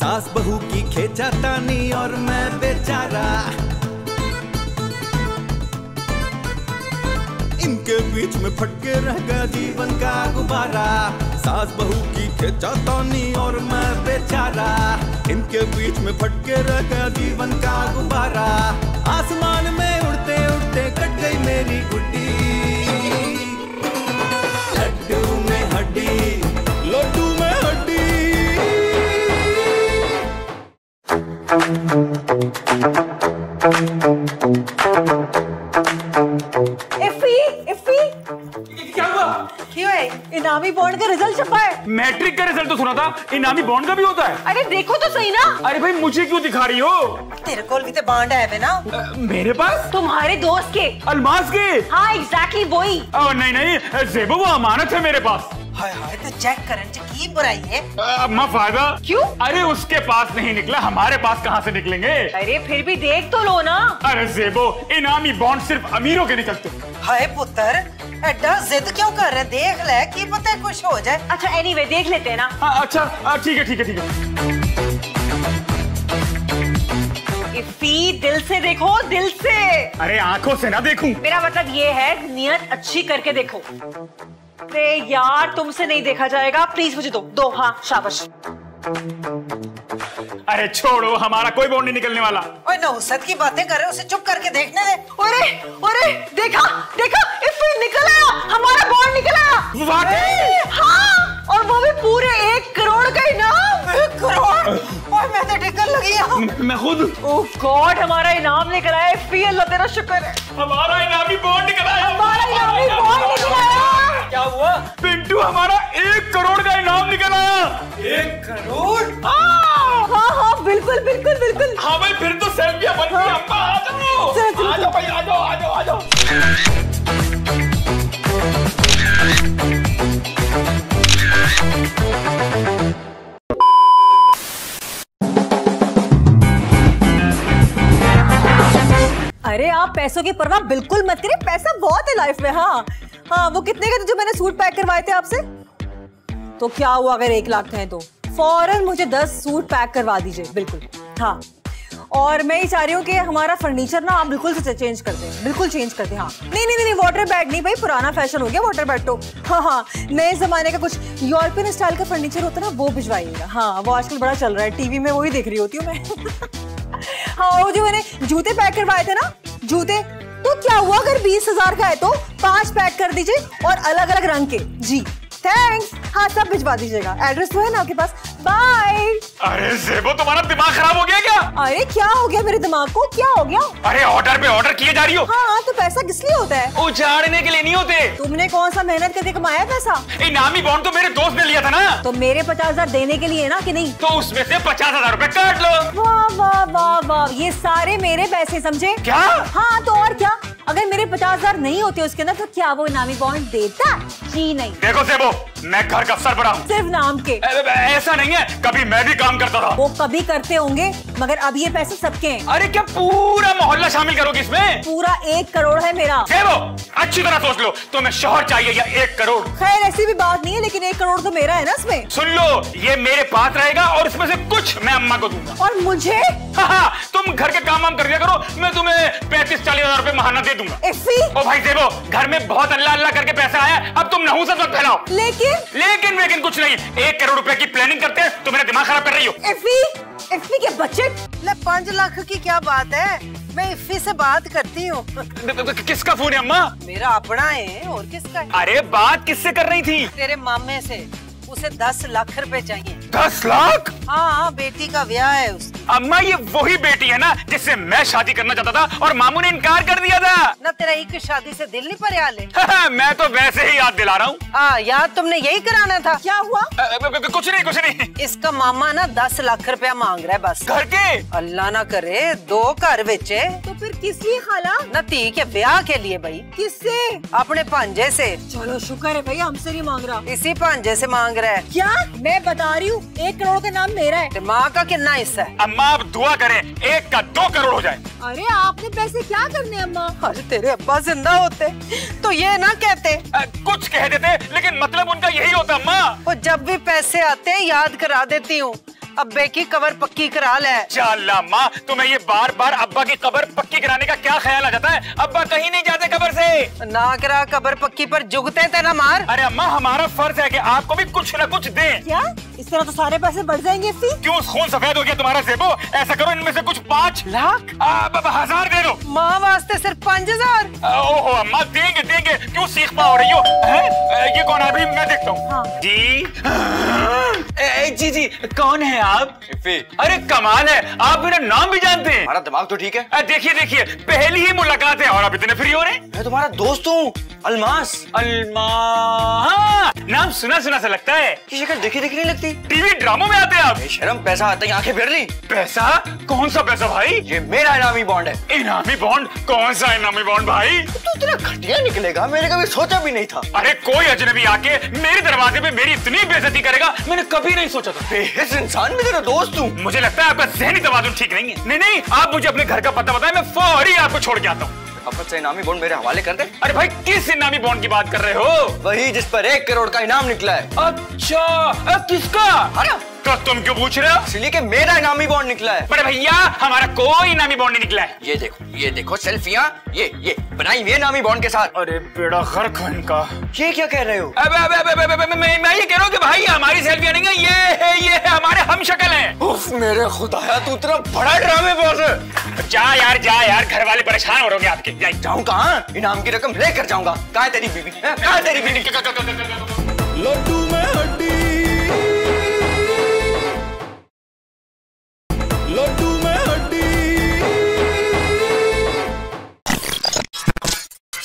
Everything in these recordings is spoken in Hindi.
सास बहू की खींचातानी और मैं बेचारा, इनके बीच में फट के रह गया जीवन का गुब्बारा। सास बहू की खींचातानी और मैं बेचारा, इनके बीच में फट के रह गया जीवन का गुब्बारा। आसमान में उड़ते उड़ते कट गई मेरी गुड्डी, लड्डू में हड्डी, लड्डू में हड्डी। क्या हुआ? क्यों है? इनामी बॉन्ड का रिजल्ट छपा है। मैट्रिक का रिजल्ट तो सुना था, इनामी बॉन्ड का भी होता है। अरे देखो तो सही ना। अरे भाई मुझे क्यों दिखा रही हो? तेरे कोल भी तो बॉन्ड है ना। मेरे पास? तुम्हारे दोस्त के। अलमास के? हाँ एग्जैक्टली वही। नहीं नहीं ज़ेबो, वो अमानत है मेरे पास। हाय हाय, तो चेक करने की बुराई है। अम्मा फायदा क्यों? अरे उसके पास नहीं निकला, हमारे पास कहाँ से निकलेंगे? अरे फिर भी देख तो लो ना। अरे ज़ेबो, इनामी बॉन्ड सिर्फ अमीरों के निकलते। हाय पुत्र, एड्डा जिद क्यों कर रहे? देख ले, की पता कुछ हो जाए। अच्छा एनीवे देख लेते हैं ना। अच्छा ठीक है ठीक है ठीक है। इफ़ी दिल से देखो, दिल से। अरे आंखों से ना देखूं। मेरा मतलब ये है नियत अच्छी करके देखो। अरे यार तुमसे नहीं देखा जाएगा, प्लीज मुझे दो। हाँ शाबाश। अरे छोड़ो, हमारा कोई बॉन्ड नहीं निकलने वाला। ओए नौसत की बातें कर रहे हो, उसे चुप करके देखने दे। अरे देखा इफ़ी निकल आया, हमारा बॉन्ड निकल आया। वाकई? हाँ, और वो भी पूरे 1 करोड़ का इनाम। 1 करोड़? ओए मैं तो टिकट लगी हूँ। मैं खुद। ओह गॉड, हमारा इनाम निकल आया। इफ़ी अल्लाह तेरा शुक्र है। हमारा इनामी बॉन्ड निकल आया। हमारा इनामी बॉन्ड निकल आया। क्या हुआ? पिंटू, हमारा 1 करोड़ का इनाम निकल आया। 1 करोड़? हाँ बिल्कुल। हाँ भाई, फिर तो सेल्फियां बन गई। अम्मा आ जाओ भाई, आ जाओ। अरे आप पैसों की परवाह बिल्कुल मत करिए, पैसा बहुत है लाइफ में। हाँ वो कितने के थे जो मैंने सूट पैक करवाए थे आपसे? तो क्या हुआ अगर 1 लाख हैं तो फौरन मुझे 10 सूट पैक करवा दीजिए। बिल्कुल हाँ, और मैं ही चाह रही हूँ कि हमारा फर्नीचर ना आप बिल्कुल से चेंज कर दें, बिल्कुल चेंज कर दें। हाँ नहीं वाटर बैग नहीं भाई, पुराना फैशन हो गया वाटर बैग तो। हाँ नए जमाने का कुछ यूरोपियन स्टाइल का फर्नीचर होता है ना, वो भिजवाइएगा। हाँ वो आजकल बड़ा चल रहा है, टीवी में वही देख रही होती हूँ मैं। हाँ वो जो मैंने जूते पैक करवाए थे ना, जूते, तो क्या हुआ अगर 20,000 का है तो 5 पैक कर दीजिए और अलग अलग रंग के। जी थैंक्स। हाँ सब भिजवा दीजिएगा, एड्रेस तो है ना आपके पास। बाय। अरे ज़ेबो, तुम्हारा दिमाग खराब हो गया क्या? अरे क्या हो गया मेरे दिमाग को, क्या हो गया? अरे ऑर्डर पे ऑर्डर किए जा रही हो। हाँ तो पैसा किस लिए होता है? उजाड़ने के लिए नहीं होते। तुमने कौन सा मेहनत करके कमाया पैसा? इनामी बॉन्ड तो मेरे दोस्त ने लिया था ना। तो मेरे 50,000 देने के लिए ना कि नहीं? तो उसमें से 50,000 रुपए काट लो। वाह, ये सारे मेरे पैसे, समझे? क्या? हाँ तो और क्या, अगर मेरे 50,000 नहीं होते उसके अंदर तो क्या वो इनामी बॉन्ड देता? जी नहीं। देखो ज़ेबो, मैं घर का अफसर बड़ा हूँ। सिर्फ नाम के। ऐसा नहीं है, कभी मैं भी काम करता था। वो कभी करते होंगे, मगर अब ये पैसे सबके हैं। अरे क्या पूरा मोहल्ला शामिल करोगे इसमें? पूरा 1 करोड़ है मेरा। ज़ेबो, अच्छी तरह सोच लो, तुम्हें शोहर चाहिए या 1 करोड़? खैर ऐसी भी बात नहीं है, लेकिन 1 करोड़ तो मेरा है ना इसमें। सुन लो, ये मेरे पास रहेगा और इसमें से कुछ मैं अम्मा को दूंगा। और मुझे? हाँ, तुम घर के काम वाम कर दिया करो, मैं तुम्हें 35-40 हजार रुपए महाना दे दूंगा। इफ़ी? ओ भाई ज़ेबो, घर में बहुत अल्लाह करके पैसा आया, अब तुम नहुसत मत फैलाओ। लेकिन कुछ नहीं, 1 करोड़ रुपए की प्लानिंग करते हैं, तुम मेरा दिमाग खराब कर रही हो। इफ़ी के बजट? 5 लाख की क्या बात है, मैं इफ़ी से बात करती हूँ। किसका फोन है अम्मा? मेरा अपना है, और किसका है? अरे बात किससे कर रही थी? तेरे मामे से। उसे 10 लाख रुपए चाहिए। 10 लाख? हाँ बेटी का ब्याह है उसकी। अम्मा ये वही बेटी है ना जिससे मैं शादी करना चाहता था और मामू ने इनकार कर दिया था ना। तेरा एक शादी से दिल नहीं भर आले? मैं तो वैसे ही याद दिला रहा हूँ। याद तुमने यही कराना था। क्या हुआ? कुछ नहीं। इसका मामा ना 10 लाख रुपया मांग रहा है बस। घर के? अल्लाह ना करे 2 घर बेचे। तो फिर किस लिए खाला? नती के ब्याह के लिए भाई। किससे? अपने भांजे से। चलो शुक्र है भाई, हमसे नहीं मांग रहा, इसी भांजे से मांग रहा है। क्या? मैं बता रही हूँ 1 करोड़ का नाम मेरा है। माँ का कितना हिस्सा है? अम्मा आप दुआ करें 1 का 2 करोड़ हो जाए। अरे आपने पैसे क्या करने अम्मा? अरे तेरे अब्बा जिंदा होते तो ये ना कहते। कुछ कह देते, लेकिन मतलब उनका यही होता अम्मा। वो जब भी पैसे आते हैं याद करा देती हूँ, अब्बे की कबर पक्की करा ले। अल्लाह अम्मा, तुम्हें ये बार बार अब्बा की कबर पक्की कराने का क्या ख्याल आ जाता है? अब्बा कहीं नहीं जाते कबर से। ना करा कबर पक्की पर जुगते थे ना मार। अरे अम्मा, हमारा फर्ज है कि आपको भी कुछ न कुछ दें। क्या इस तरह तो सारे पैसे बढ़ जाएंगे फी? क्यों खून सफेद हो गया तुम्हारा ज़ेबो? ऐसा करो, इनमें से कुछ 5 लाख 1000 दे दो। माँ वास्ते सिर्फ 5000। ओहो अम्मा, देंगे देंगे, क्यों सीख पा रही हो? ये कौन है? अभी मैं देखता हूँ। हाँ। जी, कौन है आप? अरे कमाल है, आप मेरा नाम भी जानते हैं। हमारा दिमाग तो ठीक है। देखिए देखिए, पहली ही मुलाकात है और आप इतने फ्री हो रहे हैं। मैं तुम्हारा दोस्त हूँ, अलमास। हाँ, नाम सुना सुना सा लगता है। की शक्ल देखी नहीं लगती। टीवी ड्रामों में आते हैं आप। शर्म, पैसा आता है, आंखें फिर ली। पैसा? कौन सा पैसा भाई? ये मेरा इनामी बॉन्ड है। इनामी बॉन्ड? कौन सा इनामी बॉन्ड भाई? तू इतना घटिया निकलेगा, मैंने कभी सोचा भी नहीं था। अरे कोई अजनबी आके मेरे दरवाजे पे मेरी इतनी बेइज्जती करेगा, मैंने कभी नहीं सोचा था। बेहिस इंसान, मैं तेरा दोस्त हूँ। मुझे लगता है आपका ज़हनी तवाज़ुन ठीक नहीं है। नहीं, आप मुझे अपने घर का पता बताएं, मैं फौरी आपको छोड़ के आता हूँ। अब से इनामी बॉन्ड मेरे हवाले कर दे। अरे भाई, किस इनामी बॉन्ड की बात कर रहे हो? वही जिस पर 1 करोड़ का इनाम निकला है। अच्छा, किसका? अरे तो तुम क्यों पूछ रहे हो? इसलिए कि मेरा इनामी बॉन्ड निकला है। बड़े भैया, हमारा कोई इनामी बॉन्ड नहीं निकला है। ये देखो सेल्फियाँ, ये बनाई हुई इनामी बॉन्ड के साथ। अरे बेड़ा गर्क है इनका। ये क्या कह रहे हो? अब मैं ये कह रहा हूँ कि भाई हमारी सेल्फियाँ नहीं है, ये है हमारे हम शक्ल हैं। उफ मेरे खुदाया, तू इतना बड़ा ड्रामेबाज है। जा यार, घर वाले परेशान हो रहे होंगे आपके। जाऊँ कहाँ? इनाम की रकम लेकर जाऊंगा। कहाँ है तेरी बीवी? कहाँ है तेरी बीवी? लड्डू में हड्डी, लड्डू में हड्डी।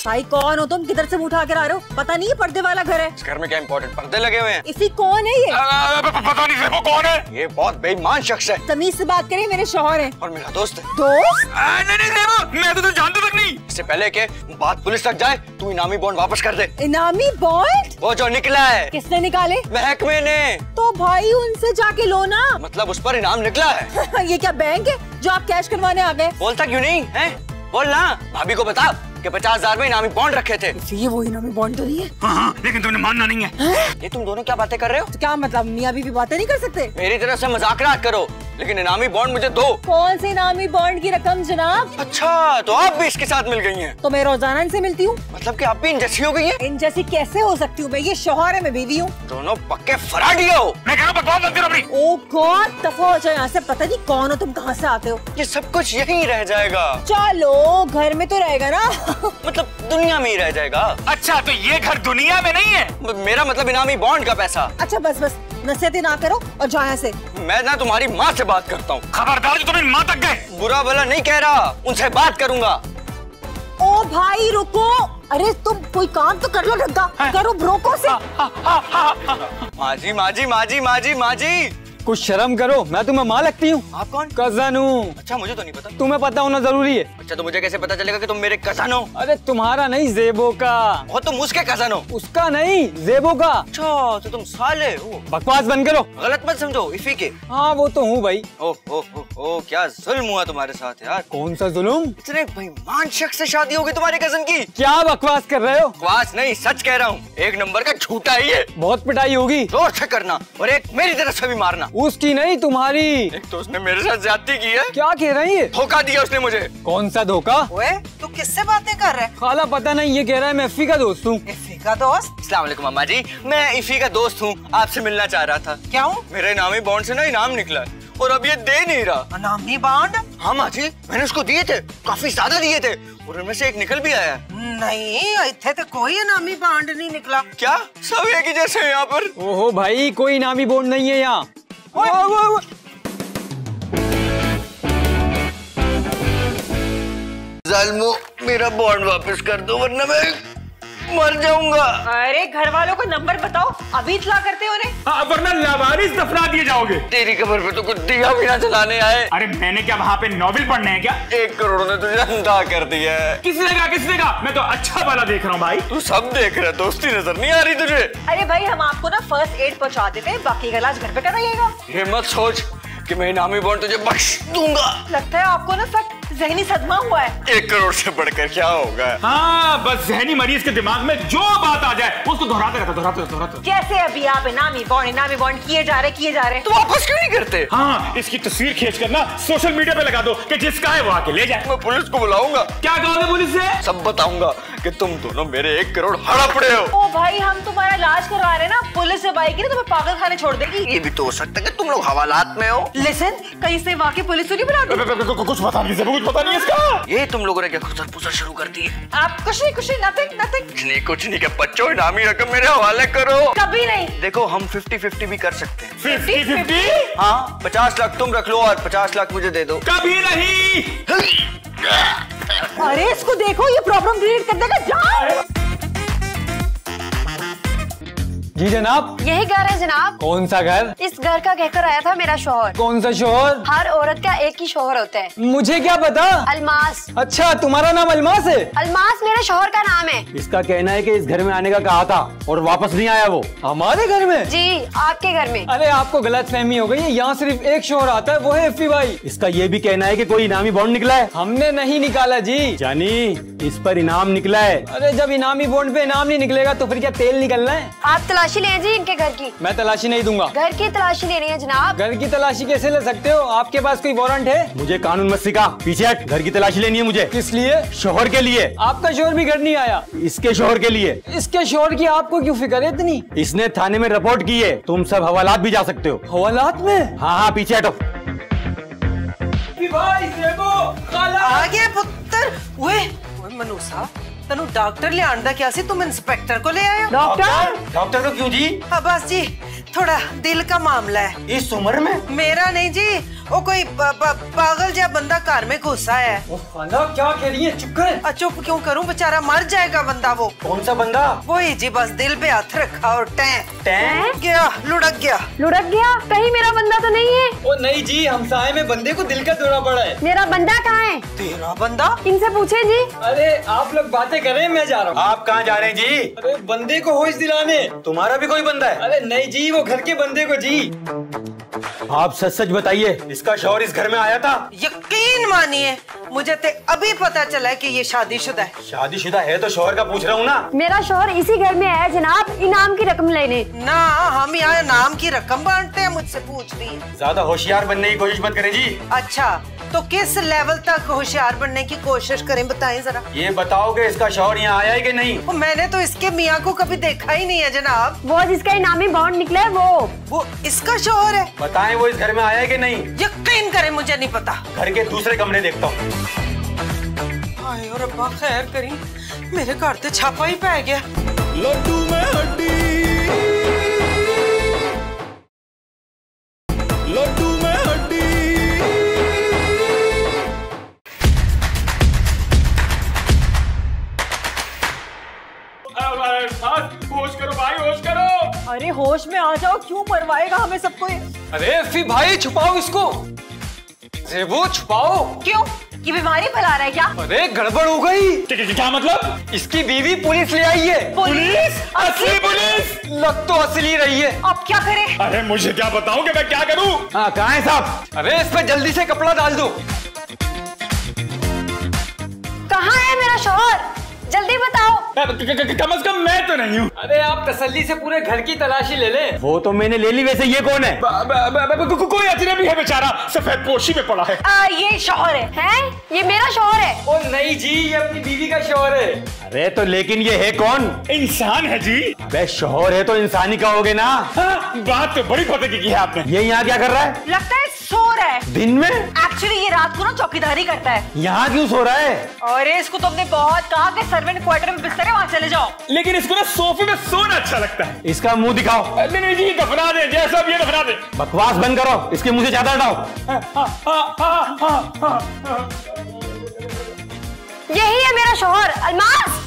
भाई कौन हो तुम? किधर से मुंह उठा कर आ रहे हो? पता नहीं है पर्दे वाला घर है। इस घर में क्या इंपॉर्टेंट पर्दे लगे हुए हैं? इसी कौन है ये? पता नहीं वो कौन है। ये बहुत बेईमान शख्स है। तमीज से बात करें, मेरे शौहर हैं। और मेरा दोस्त है। दोस्त? नहीं, मैं तो जानता तक नहीं। इससे पहले के बात पुलिस तक जाए, तू इनामी बॉन्ड वापस कर दे। इनामी बॉन्ड? वो जो निकला है। किसने निकाले? महकमे ने। तो भाई उनसे जाके लो ना। मतलब उस पर इनाम निकला है। ये क्या बैंक है जो आप कैश करवाने आ गए? बोलता क्यों नहीं है? बोल ना, भाभी को बता कि 50,000 में इनामी बॉन्ड रखे थे। ये वो इनामी बॉन्ड तो नहीं है। हाँ, लेकिन तुमने मानना नहीं है। ये तुम दोनों क्या बातें कर रहे हो? तो क्या मतलब मियाँ बीवी बातें नहीं कर सकते? मेरी तरफ से मजाक ना करो, लेकिन इनामी बॉन्ड मुझे दो। कौन से इनामी बॉन्ड की रकम जनाब? अच्छा, तो आप भी इसके साथ मिल गई हैं। तो मैं रोजाना इनसे मिलती हूँ। मतलब कि आप भी इन जैसी हो गई हैं? इन जैसी कैसे हो सकती हूँ मैं? ये शौहर है, मैं बीवी हूँ। दोनों पक्के फराडिया हो। मैं कह रहा हूँ बकवास मत करो अपनी। ओ गॉड, दफा हो जाओ यहाँ से। पता नहीं कौन हो तुम, कहाँ से आते हो? ये सब कुछ यहीं रह जाएगा। चलो, घर में तो रहेगा ना। मतलब दुनिया में ही रह जाएगा। अच्छा, तो ये घर दुनिया में नहीं है? मेरा मतलब इनामी बॉन्ड का पैसा। अच्छा बस नसीहतें ना करो और जाओ यहाँ से। मैं ना तुम्हारी माँ से बात करता हूँ। खबरदार, तुम इन माँ तक गए। बुरा भला नहीं कह रहा, उनसे बात करूंगा। ओ भाई रुको, अरे तुम कोई काम तो कर लो ढंगा। करो ब्रोको से। माँ जी कुछ शर्म करो, मैं तुम्हें माँ लगती हूँ? आप कौन? कजन हूँ। अच्छा, मुझे तो नहीं पता। तुम्हें पता होना जरूरी है। अच्छा, तो मुझे कैसे पता चलेगा कि तुम मेरे कजन हो? अरे तुम्हारा नहीं, जेबो का। और तुम उसके कजन हो? उसका नहीं, जेबो का। अच्छा, तो तुम साले हो। बकवास बंद करो। गलत मत समझो, इफी के। हाँ वो तो हूँ भाई। ओ, क्या जुल्म हुआ तुम्हारे साथ यार। कौन सा जुल्म? इतने बेईमान शख्स से शादी होगी तुम्हारे कजन की। क्या बकवास कर रहे हो? बकवास नहीं, सच कह रहा हूँ। एक नंबर का झूठा ही है। बहुत पिटाई होगी। जोर से करना और एक मेरी तरफ से भी मारना। उसकी नहीं, तुम्हारी। एक तो उसने मेरे साथ ज्यादती की है। क्या कह रही है? धोखा दिया उसने मुझे। कौन सा धोखा? ओए, तू किससे बातें कर रहा है? खाला पता नहीं, ये कह रहा है मैं इफी का दोस्त हूँ। इफी का दोस्त? अस्सलाम वालेकुम अम्मा जी, मैं इफी का दोस्त हूँ, आपसे मिलना चाह रहा था। क्यों? मेरे इनामी बॉन्ड से ना इनाम निकला है और अब ये दे नहीं रहा। इनामी बॉन्ड? हाँ माँ जी, मैंने उसको दिए थे, काफी ज्यादा दिए थे और उनमें से एक निकल भी आया। नहीं, इत्थे तो कोई इनामी बॉन्ड नहीं निकला। क्या सब एक ही जैसे हैं यहाँ पर? ओहो भाई, कोई इनामी बॉन्ड नहीं है यहाँ। जालिमो, मेरा बॉन्ड वापस कर दो वरना मैं मर जाऊंगा। अरे घर वालों का नंबर बताओ, अभी इतला करते हो उन्हें। वरना लावारिस दफना दिए जाओगे। तेरी कब्र पे तो कुछ दिया भी ना जलाने आए। अरे मैंने क्या वहाँ पे नॉवेल पढ़ने हैं क्या? 1 करोड़ ने तुझे अंधा कर दिया है। किसने कहा? मैं तो अच्छा वाला देख रहा हूँ भाई। तू सब देख रहा है, दोस्ती नजर नहीं आ रही तुझे? अरे भाई, हम आपको ना फर्स्ट एड पहुँचा देते हैं, बाकी का इलाज घर पे कराइएगा। ये मत सोच कि मैं इनामी बॉन्ड तुझे बख्श दूंगा। लगता है आपको ना सख्त जहनी सदमा हुआ है। 1 करोड़ से बढ़कर क्या होगा? हाँ, बस जहनी मरीज के दिमाग में जो बात आ जाए उसको दोहराते रहता। कैसे अभी आप इनामी बॉन्ड किए जा रहे। तो वापस क्यों नहीं करते? हाँ, इसकी तस्वीर खींच कर ना सोशल मीडिया पे लगा दो कि जिसका है वो आके ले जाए। मैं पुलिस को बुलाऊंगा। क्या कहोगे पुलिस से? सब बताऊंगा कि तुम दोनों मेरे 1 करोड़ हड़पड़े हो। ओ भाई, हम तुम्हारा इलाज करवा रहे हैं ना, पुलिस जब आएगी ना तुम्हें पागल खाने छोड़ देगी। ये भी तो हो सकता है कि तुम लोग हवालात में हो। लिसन, कहीं से वाकई पुलिस तो नहीं बुला दी? कुछ पता नहीं इसका। ये तुम लोगों ने क्या खुसर पुसर शुरू कर दी है? आप कुछ नहीं, नथिंग। कुछ नहीं के बच्चों, इनामी रकम मेरे हवाले करो। कभी नहीं। देखो, हम 50-50 भी कर सकते हैं। 50-50? हाँ, 50 लाख तुम रख लो और 50 लाख मुझे दे दो। कभी नहीं। अरे इसको देखो, ये प्रॉब्लम क्रिएट कर देगा। जाओ। जी जनाब। यही घर है जनाब। कौन सा घर? इस घर का कहकर आया था मेरा शौहर। कौन सा शौहर? हर औरत का एक ही शौहर होता है। मुझे क्या पता। अलमास। अच्छा, तुम्हारा नाम अलमास है? अलमास मेरे शौहर का नाम है। इसका कहना है कि इस घर में आने का कहा था और वापस नहीं आया वो। हमारे घर में? जी, आपके घर में। अरे आपको गलत फहमी हो गई है, यहाँ सिर्फ एक शौहर आता है, वो है इफ्फी भाई। इसका ये भी कहना है कि कोई इनामी बॉन्ड निकला है। हमने नहीं निकाला जी। जानी, इस पर इनाम निकला है। अरे जब इनामी बॉन्ड पे इनाम नहीं निकलेगा तो फिर क्या तेल निकलना है? आप तलाशी लें जी इनके घर की। मैं तलाशी नहीं दूंगा। घर की तलाशी लेनी है जनाब। घर की तलाशी कैसे ले सकते हो? आपके पास कोई वारंट है? मुझे कानून मत सिखा, पीछे हट। घर की तलाशी लेनी है मुझे। किस लिए? शौहर के लिए। आपका शौहर भी घर नहीं आया? इसके शौहर के लिए। इसके शौहर की आपको क्यों फिक्र है इतनी? इसने थाने में रिपोर्ट की है, तुम सब हवालात भी जा सकते हो। हवालात में? हाँ, पीछे हटो। भाई देखो, आ गया पुत्र। ओए मनूसा, तनु डॉक्टर ले आंदा क्या सी, तुम इंस्पेक्टर को ले आए हो? डॉक्टर को क्यों जी? अब्बास जी, थोड़ा दिल का मामला है। इस उम्र में? मेरा नहीं जी, वो कोई पागल जा बंदा घर में घुसा है। खाला क्या कह रही है? चुप कर। चुप क्यों करूं, बेचारा मर जाएगा बंदा वो। कौन सा बंदा? वही जी, बस दिल पे हाथ रखा और टैं गया, लुढ़क गया। लुढ़क गया? कहीं मेरा बंदा तो नहीं है? ओ नहीं जी, हमसाये में बंदे को दिल का दौरा पड़ा है। मेरा बंदा कहाँ है? तेरा बंदा? इनसे पूछे जी। अरे आप लोग बातें कर रहे हैं, मैं जा रहा हूँ। आप कहाँ जा रहे हैं जी? अरे बंदे को होश दिलाने। तुम्हारा भी कोई बंदा है? अरे नहीं जी, वो घर के बंदे को जी। आप सच सच बताइए, इसका शौहर इस घर में आया था? यकीन मानिए, मुझे तो अभी पता चला है कि ये शादीशुदा है। शादीशुदा है तो शौहर का पूछ रहा हूँ ना। मेरा शौहर इसी घर में है जनाब, इनाम की रकम लेने। ना, हम यहाँ नाम की रकम बांटते हैं, मुझसे पूछ रही है। ज्यादा होशियार बनने की कोशिश मत करें जी। अच्छा, तो किस लेवल तक होशियार बनने की कोशिश करें, बताएं जरा। ये बताओ कि इसका शौहर यहाँ आया है कि नहीं? मैंने तो इसके मियाँ को कभी देखा ही नहीं है जनाब। वो जिसका इनामी बॉन्ड निकला है वो इसका शौहर है? बताएं वो इस घर में आया है कि नहीं? यकीन करें, मुझे नहीं पता। घर के दूसरे कमरे देखता हूँ। हाय और अब्बा खैर करी, मेरे घर ते छापा ही पै गया। लड्डू में हड्डी, लड्डू में हड्डी। होश करो भाई, होश करो। अरे होश में आ जाओ, क्यों मरवाएगा हमें सबको? अरे इफ्फी भाई, छुपाओ इसको। जेबू छुपाओ। क्यों? ये बीमारी फैला रहा है क्या? अरे गड़बड़ हो गई। क्या मतलब? इसकी बीवी पुलिस ले आई है। पुलिस? असली पुलिस? लग तो असली रही है। अब क्या करें? अरे मुझे क्या बताऊं कि मैं क्या करूं? हाँ, कहाँ है साहब? अरे इस पे जल्दी से कपड़ा डाल दो। कहाँ है मेरा शौहर? जल्दी बताओ। कम से कम मैं तो नहीं हूँ। अरे आप तसल्ली से पूरे घर की तलाशी ले ले। वो तो मैंने ले ली, वैसे ये कौन है? कोई अजनबी है बेचारा, सफेद पोशी में पड़ा है। ये शौहर है। ये मेरा शौहर है। ओ नहीं जी, ये अपनी बीवी का शौहर है। अरे तो लेकिन ये है कौन? इंसान है जी। बे शौहर है तो इंसान ही कहोगे ना। हाँ, बात तो बड़ी पते की है आपने। ये यहाँ क्या कर रहा है? लगता है सो रहा है। दिन में? एक्चुअली ये रात को ना चौकीदारी करता है। यहाँ क्यों सो रहा है? अरे इसको तुमने बहुत कहा कि सर्वेंट क्वार्टर में बिस्तर है, वहाँ चले जाओ। लेकिन इसको ना सोफे में सोना अच्छा लगता है। इसका मुंह दिखाओ। नहीं जी, दफना दे, जैसा भी है दफना दे। बकवास बंद करो, इसके मुंह से ज्यादा हटाओ। यही है मेरा शौहर, अलमास।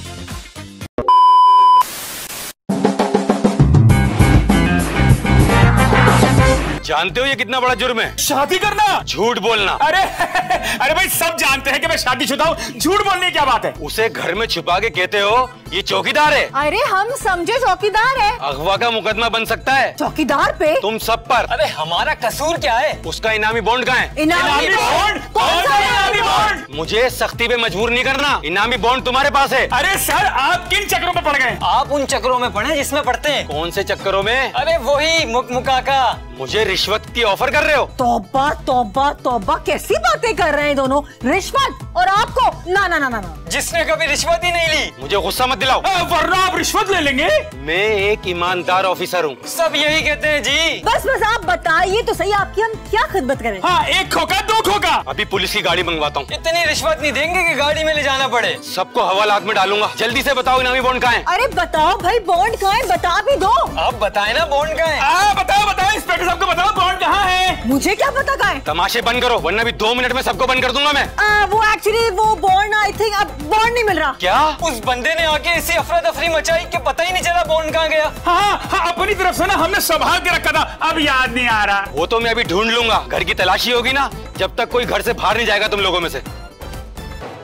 जानते हो ये कितना बड़ा जुर्म है? शादी करना? झूठ बोलना। अरे भाई, सब जानते हैं कि मैं शादीशुदा हूँ, झूठ बोलने की क्या बात है? उसे घर में छुपा के कहते हो ये चौकीदार है। अरे हम समझे चौकीदार है। अगवा का मुकदमा बन सकता है चौकीदार पे? तुम सब पर। अरे हमारा कसूर क्या है? उसका इनामी बॉन्ड कहाँ है? इनामी बॉन्ड? कौन सा? इनामी बॉन्ड। मुझे सख्ती पे मजबूर नहीं करना, इनामी बॉन्ड तुम्हारे पास है। अरे सर, आप किन चक्रों में पड़ गए? आप उन चक्रों में पड़े जिसमें पड़ते हैं। कौन से चक्करों में? अरे वही मुका का। मुझे रिश्वत की ऑफर कर रहे हो? तौबा तौबा तौबा, कैसी बातें कर रहे हैं दोनों। रिश्वत और आपको? ना ना ना ना ना, जिसने कभी रिश्वत ही नहीं ली। मुझे गुस्सा मत दिलाओ, वरना आप रिश्वत ले लेंगे। मैं एक ईमानदार ऑफिसर हूँ। सब यही कहते हैं जी। बस बस आप बताइए तो सही, आपकी हम क्या खिदमत करें। हाँ, एक खोखा दो खोखा। अभी पुलिस की गाड़ी मंगवाता हूँ। इतनी रिश्वत नहीं देंगे कि गाड़ी में ले जाना पड़े। सबको हवालात में डालूंगा। जल्दी से बताओ इनामी बॉन्ड कहाँ है? अरे बताओ भाई, बॉन्ड कहाँ है, बता भी दो। आप बताएं ना बॉन्ड कहाँ है। बताओ बताओ, इंस्पेक्टर साहब को बताओ बॉन्ड कहाँ है। मुझे क्या पता कहाँ है। तमाशे बंद करो, वरना भी 2 मिनट में सबको बंद कर दूंगा मैं। वो एक्चुअली वो बॉन्ड, आई थिंक अब बॉन्ड नहीं मिल रहा। क्या? उस बंदे ने आके ऐसी अफरा तफरी मचाई कि पता ही नहीं चला बॉन्ड कहाँ गया। हाँ, अपनी तरफ से ना हमने संभाल के रखा था, अब याद नहीं आ रहा। वो तो मैं अभी ढूंढ लूंगा। घर की तलाशी होगी ना, जब तक कोई घर से बाहर नहीं जाएगा तुम लोगों में से।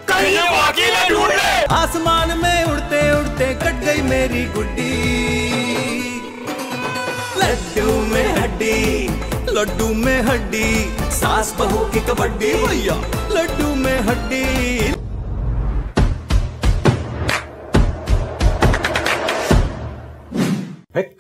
कहीं वाकई में ढूंढ ले। आसमान में उड़ते उड़ते कट गई मेरी गुड्डी, लड्डू में हड्डी, लड्डू में हड्डी, सास बहू की कबड्डी भैया, लड्डू में हड्डी।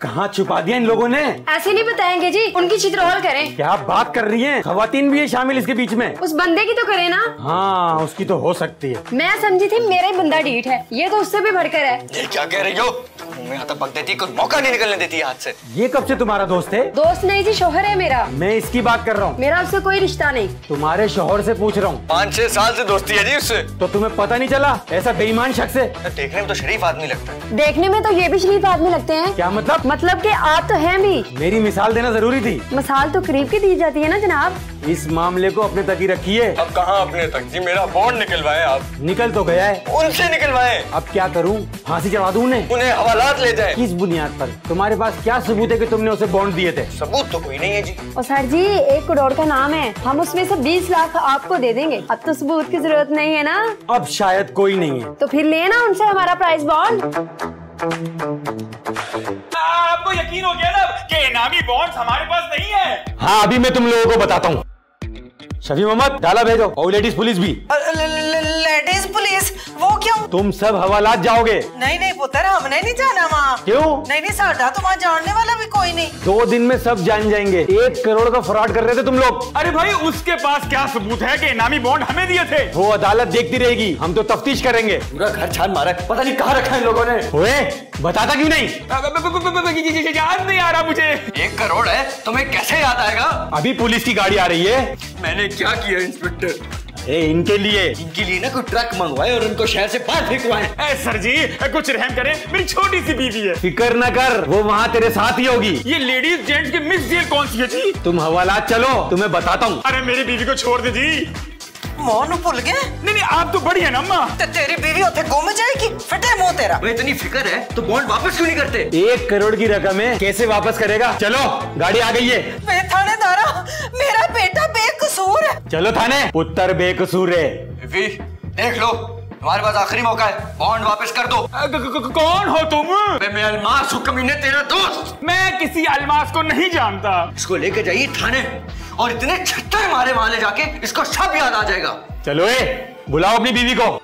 कहाँ छुपा दिया इन लोगों ने? ऐसे नहीं बताएंगे जी, उनकी चित्रहल करें। क्या बात कर रही हैं? खवातीन भी है शामिल इसके बीच में? उस बंदे की तो करें ना। हाँ, उसकी तो हो सकती है। मैं समझी थी मेरा ही बंदा ढीठ है, ये तो उससे भी बढ़कर है। ये क्या कह रही हो? मुंह में हाथ पक देती, कोई मौका नहीं निकलने देती हाथ से। ये कब से तुम्हारा दोस्त है? दोस्त नहीं जी, शोहर है मेरा। मैं इसकी बात कर रहा हूँ। मेरा उससे कोई रिश्ता नहीं। तुम्हारे शोहर से पूछ रहा हूँ। 5-6 साल से दोस्ती है जी उससे। तो तुम्हें पता नहीं चला ऐसा बेईमान शख्स है? देखने में तो शरीफ आदमी लगता है। देखने में तो ये भी शरीफ आदमी लगते हैं। क्या मतलब? मतलब कि आप तो हैं भी। मेरी मिसाल देना जरूरी थी। मिसाल तो करीब की दी जाती है ना जनाब। इस मामले को अपने तक ही रखिए। अब कहाँ अपने तक जी, मेरा बॉन्ड निकलवाए आप। निकल तो गया है। उनसे निकलवाए। अब क्या करूं? फांसी चढ़ा दूं उन्हें हवालात ले जाए। किस बुनियाद पर? तुम्हारे पास क्या सबूत है कि तुमने उसे बॉन्ड दिए थे? सबूत तो कोई नहीं है जी। और सर जी, 1 करोड़ का नाम है, हम उसमें से 20 लाख आपको दे देंगे। अब तो सबूत की जरूरत नहीं है ना। अब शायद कोई नहीं है। तो फिर लेना उनसे हमारा प्राइस बॉन्ड। आपको यकीन हो गया ना कि इनामी बॉन्ड हमारे पास नहीं है। हाँ, अभी मैं तुम लोगों को बताता हूँ। शफी मोहम्मद, डाला भेजो, और लेडीज पुलिस भी। Ladies police? वो क्यों? तुम सब हवालात जाओगे। नहीं नहीं पुत्र, हमने नहीं जाना वहाँ। क्यों? नहीं नहीं, साडा तो वहाँ जानने वाला भी कोई नहीं। 2 दिन में सब जान जाएंगे। 1 करोड़ का फ्रॉड कर रहे थे तुम लोग। अरे भाई, उसके पास क्या सबूत है कि इनामी बॉन्ड हमें दिए थे? वो अदालत देखती रहेगी, हम तो तफ्तीश करेंगे। पूरा घर छान मारा है, पता नहीं कहाँ रखा है इन लोगों ने। ओए, बताता क्यों नहीं? याद नहीं आ रहा मुझे। 1 करोड़ है, तुम्हें कैसे याद आएगा? अभी पुलिस की गाड़ी आ रही है। मैंने क्या किया इंस्पेक्टर? इनके लिए ना कोई ट्रक मंगवाए और उनको शहर से बाहर फेंकवाए। सर जी, कुछ रहम करें, मेरी छोटी सी बीवी है। फिक्र न कर, वो वहाँ तेरे साथ ही होगी। ये लेडीज जेंट्स की मिक्स डील कौन सी है जी? तुम हवालात चलो, तुम्हें बताता हूँ। अरे मेरी बीवी को छोड़ दे जी। मोह नु भूल गए? नहीं, आप तो बड़ी है ना अम्मा। तो तेरी बीवी उठे गुम जाएगी, फटे मुंह तेरा। इतनी फिक्र है तो बॉन्ड वापस क्यों नहीं करते? 1 करोड़ की रकम है, कैसे वापस करेगा? चलो, गाड़ी आ गई है। वे थानेदारा, मेरा बेटा बेकसूर है। चलो थाने। पुत्र बेकसूर है। देख लो, तुम्हारे पास आखिरी मौका है, बॉन्ड वापस कर दो। कौन हो तुम? मैं अलमास हूँ कमीने, तेरा दोस्त। मैं किसी अलमास को नहीं जानता। इसको लेके जाइए थाने और इतने छत्तर मारे वहां ले जाके इसको सब याद आ जाएगा। चलो बुलाओ अपनी बीवी को।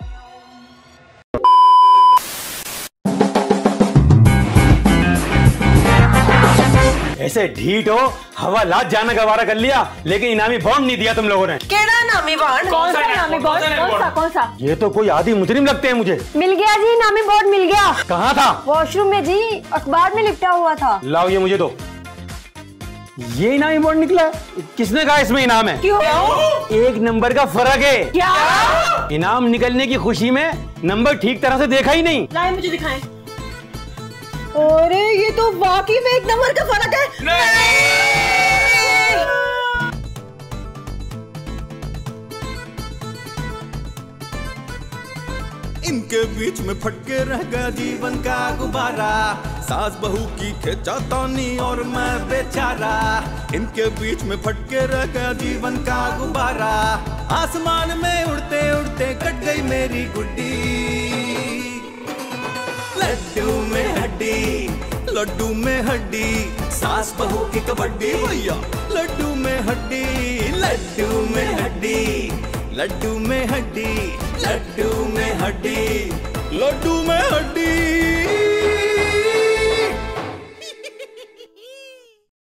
ऐसे ढीठ हो, हवालात जाना गवारा कर लिया, लेकिन इनामी बॉन्ड नहीं दिया तुम लोगों ने। केड़ा इनामी बॉन्ड? कौन सा इनामी बॉन्ड? कौन सा? ये तो कोई आदि मुजरिम लगते हैं मुझे। मिल गया जी, इनामी बॉन्ड मिल गया। कहाँ था? वॉशरूम में जी, अखबार में लिपटा हुआ था। लाओ ये मुझे दो। ये इनामी बॉन्ड निकला है? किसने कहा इसमें इनाम है? क्यों? 1 नंबर का फर्क है। क्या? इनाम निकलने की खुशी में नंबर ठीक तरह से देखा ही नहीं। लाए मुझे दिखाएं। अरे ये तो वाकई में 1 नंबर का फर्क है। इनके बीच में फटके रह गया जीवन का गुब्बारा, सास बहू की खिंचातानी और मैं बेचारा। इनके बीच में फटके रह गया जीवन का गुब्बारा, आसमान में उड़ते उड़ते कट गई मेरी गुड्डी, लड्डू में हड्डी, लड्डू में हड्डी, सास बहू की कबड्डी भैया, लड्डू में हड्डी, लड्डू में हड्डी, लड्डू में हड्डी, लड्डू में हड्डी, लड्डू में हड्डी।